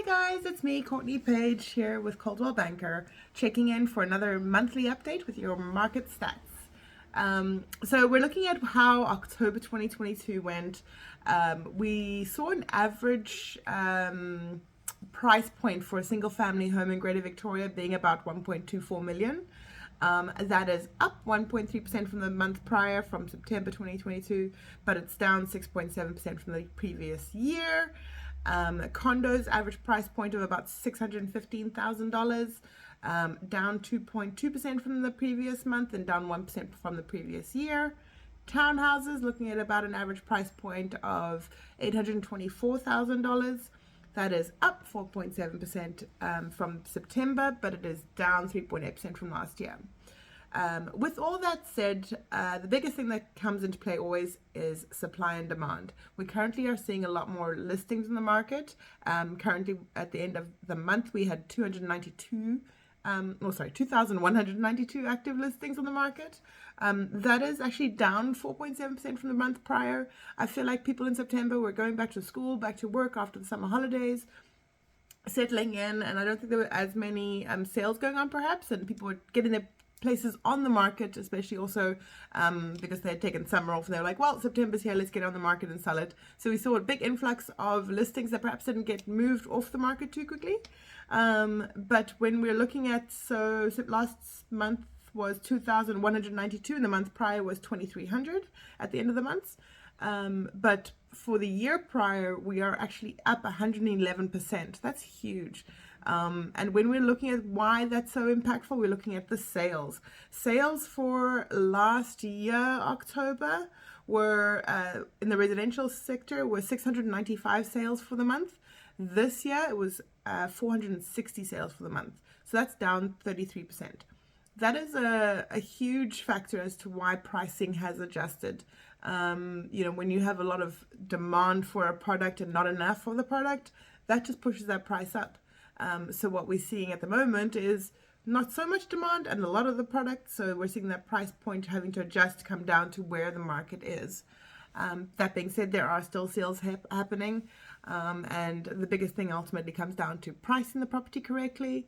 Guys, it's me, Courtney Page, here with Coldwell Banker, checking in for another monthly update with your market stats. So we're looking at how October 2022 went. We saw an average price point for a single family home in Greater Victoria being about 1.24 million. That is up 1.3% from the month prior, from September 2022, but it's down 6.7% from the previous year. Condos average price point of about $615,000, down 2.2% from the previous month and down 1% from the previous year. Townhouses looking at about an average price point of $824,000. That is up 4.7% from September, but it is down 3.8% from last year. With all that said, the biggest thing that comes into play always is supply and demand. We currently are seeing a lot more listings in the market. Currently, at the end of the month, we had 2,192 active listings on the market. That is actually down 4.7% from the month prior. I feel like people in September were going back to school, back to work after the summer holidays, settling in, and I don't think there were as many sales going on perhaps, and people were getting their places on the market, especially also because they had taken summer off and they were like, well, September's here, let's get on the market and sell it. So we saw a big influx of listings that perhaps didn't get moved off the market too quickly. But when we're looking at, so last month was 2,192 and the month prior was 2,300 at the end of the month. But for the year prior, we are actually up 111%. That's huge. And when we're looking at why that's so impactful, we're looking at the sales. Sales for last year, October, were in the residential sector were 695 sales for the month. This year, it was 460 sales for the month. So that's down 33%. That is a huge factor as to why pricing has adjusted. When you have a lot of demand for a product and not enough for the product, that just pushes that price up. So what we're seeing at the moment is not so much demand and a lot of the product, so we're seeing that price point having to adjust to come down to where the market is. That being said, there are still sales happening, and the biggest thing ultimately comes down to pricing the property correctly.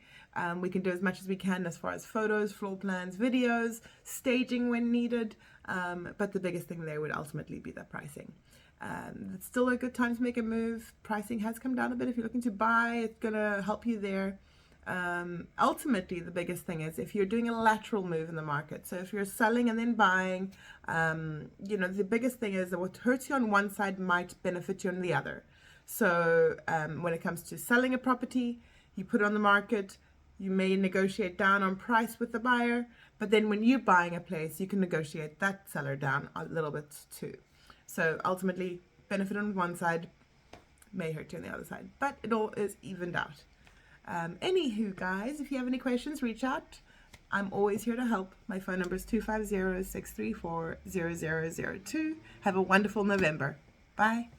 We can do as much as we can as far as photos, floor plans, videos, staging when needed, but the biggest thing there would ultimately be the pricing. It's still a good time to make a move. Pricing has come down a bit. If you're looking to buy, it's going to help you there. Ultimately, the biggest thing is if you're doing a lateral move in the market. So if you're selling and then buying, the biggest thing is that what hurts you on one side might benefit you on the other. So when it comes to selling a property, you put it on the market, you may negotiate down on price with the buyer, but then when you're buying a place, you can negotiate that seller down a little bit too. So ultimately, benefit on one side may hurt you on the other side, but it all is evened out. Anywho, guys, if you have any questions, reach out. I'm always here to help. My phone number is 250-634-0002. Have a wonderful November. Bye.